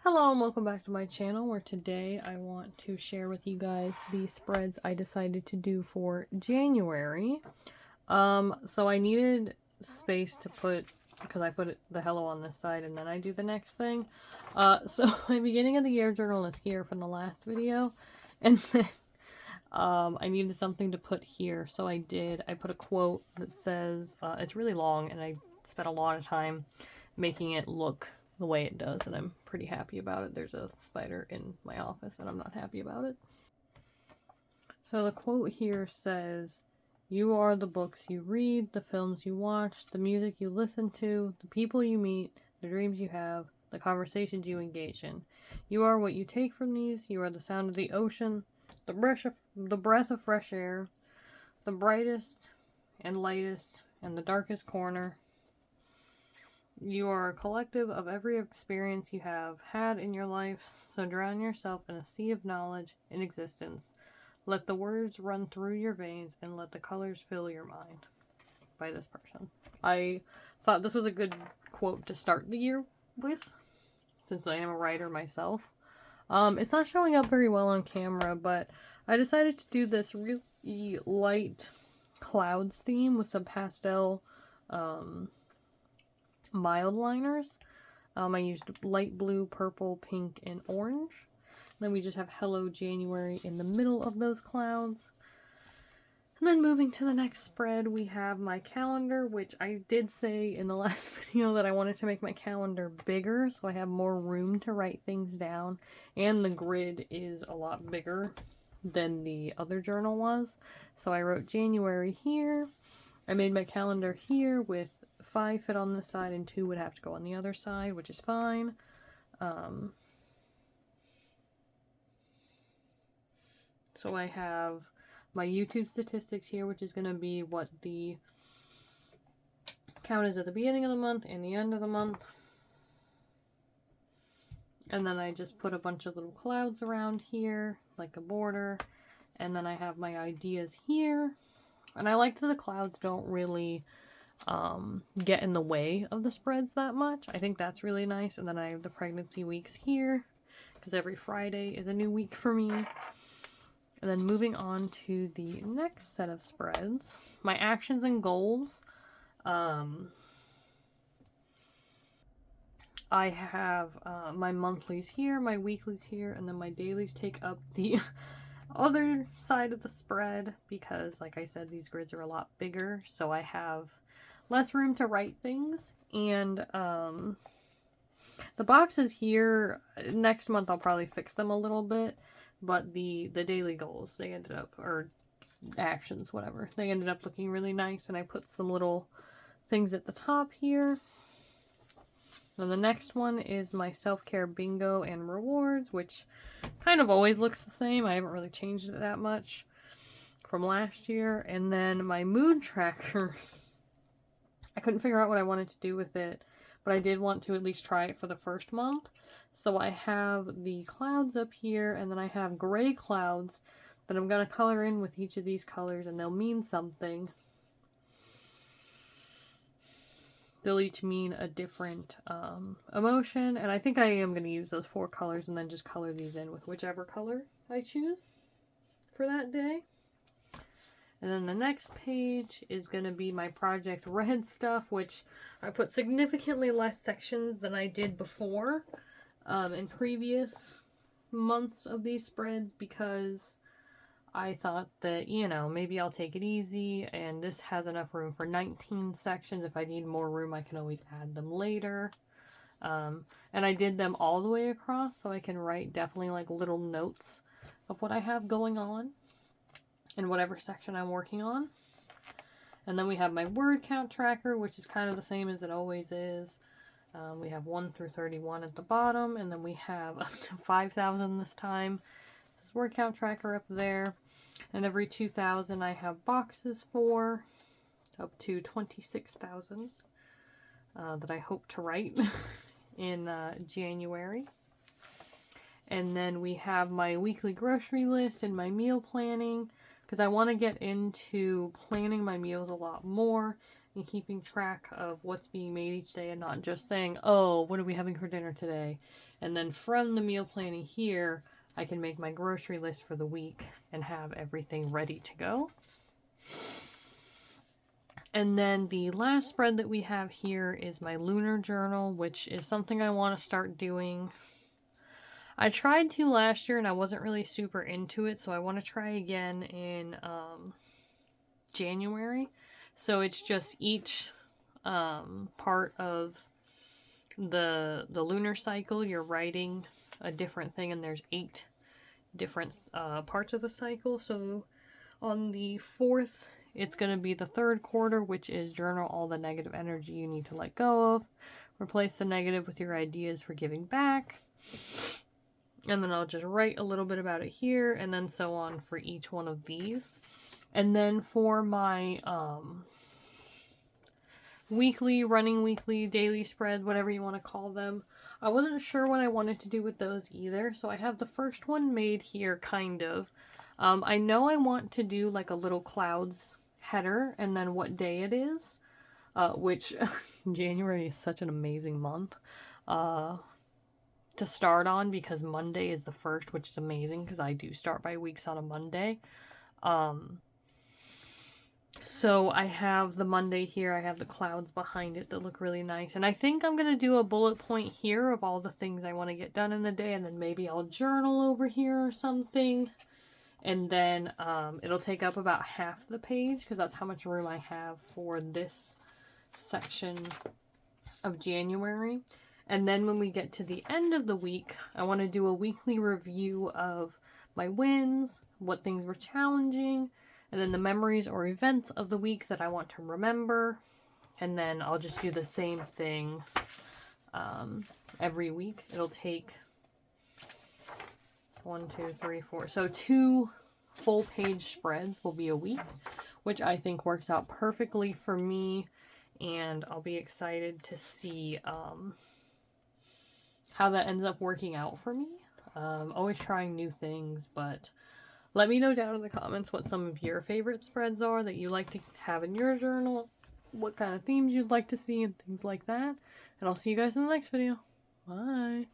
Hello and welcome back to my channel, where today I want to share with you guys the spreads I decided to do for January. So I needed space to put, because I put the hello on this side and then I do the next thing. So my beginning of the year journal is here from the last video, and then I needed something to put here, so I put a quote that says, it's really long and I spent a lot of time making it look the way it does, and I'm pretty happy about it. There's a spider in my office and I'm not happy about it. So the quote here says, "You are the books you read, the films you watch, the music you listen to, the people you meet, the dreams you have, the conversations you engage in. You are what you take from these. You are the sound of the ocean, the breath of fresh air, the brightest and lightest and the darkest corner. You are a collective of every experience you have had in your life, so drown yourself in a sea of knowledge in existence. Let the words run through your veins and let the colors fill your mind." By this person. I thought this was a good quote to start the year with, since I am a writer myself. It's not showing up very well on camera, but I decided to do this really light clouds theme with some pastel, mild liners. I used light blue, purple, pink, and orange. Then we just have Hello January in the middle of those clouds. And then moving to the next spread, we have my calendar, which I did say in the last video that I wanted to make my calendar bigger, so I have more room to write things down. And the grid is a lot bigger than the other journal was. So I wrote January here. I made my calendar here with 5 fit on this side and 2 would have to go on the other side, which is fine. So I have my YouTube statistics here, which is going to be what the count is at the beginning of the month and the end of the month. And then I just put a bunch of little clouds around here, like a border. And then I have my ideas here. And I like that the clouds don't really get in the way of the spreads that much. I think that's really nice. And then I have the pregnancy weeks here, because every Friday is a new week for me. And then moving on to the next set of spreads, my actions and goals. I have my monthlies here, my weeklies here, and then my dailies take up the other side of the spread because, like I said, these grids are a lot bigger, so I have less room to write things. And the boxes here, next month I'll probably fix them a little bit, but the daily goals, they ended up, or actions, whatever, they ended up looking really nice, and I put some little things at the top here. And the next one is my self-care bingo and rewards, which kind of always looks the same. I haven't really changed it that much from last year. And then my mood tracker, I couldn't figure out what I wanted to do with it, but I did want to at least try it for the first month. So I have the clouds up here, and then I have gray clouds that I'm going to color in with each of these colors, and they'll mean something. They'll each mean a different emotion, and I think I am going to use those 4 colors and then just color these in with whichever color I choose for that day. And then the next page is going to be my Project Red stuff, which I put significantly less sections than I did before in previous months of these spreads, because I thought that, you know, maybe I'll take it easy, and this has enough room for 19 sections. If I need more room, I can always add them later. And I did them all the way across, so I can write definitely like little notes of what I have going on in whatever section I'm working on. And then we have my word count tracker, which is kind of the same as it always is. We have 1 through 31 at the bottom, and then we have up to 5,000 this time. This word count tracker up there. And every 2,000 I have boxes for, up to 26,000 that I hope to write in January. And then we have my weekly grocery list and my meal planning, because I want to get into planning my meals a lot more and keeping track of what's being made each day and not just saying, oh, what are we having for dinner today? And then from the meal planning here, I can make my grocery list for the week and have everything ready to go. And then the last spread that we have here is my lunar journal, which is something I want to start doing. I tried to last year and I wasn't really super into it, so I want to try again in January. So it's just each part of the lunar cycle, you're writing a different thing, and there's 8 different parts of the cycle. So on the 4th, it's going to be the 3rd quarter, which is journal all the negative energy you need to let go of. Replace the negative with your ideas for giving back. And then I'll just write a little bit about it here, and then so on for each one of these. And then for my running weekly, daily spread, whatever you want to call them, I wasn't sure what I wanted to do with those either. So I have the first one made here, kind of. I know I want to do like a little clouds header and then what day it is, which January is such an amazing month to start on, because Monday is the 1st, which is amazing because I do start by weeks on a Monday. So I have the Monday here, I have the clouds behind it that look really nice, and I think I'm going to do a bullet point here of all the things I want to get done in the day, and then maybe I'll journal over here or something, and then it'll take up about half the page, because that's how much room I have for this section of January. And then when we get to the end of the week, I want to do a weekly review of my wins, what things were challenging, and then the memories or events of the week that I want to remember. And then I'll just do the same thing every week. It'll take 1, 2, 3, 4. So 2 full page spreads will be a week, which I think works out perfectly for me. And I'll be excited to see how that ends up working out for me. Always trying new things, but let me know down in the comments what some of your favorite spreads are that you like to have in your journal, what kind of themes you'd like to see, and things like that. And I'll see you guys in the next video. Bye!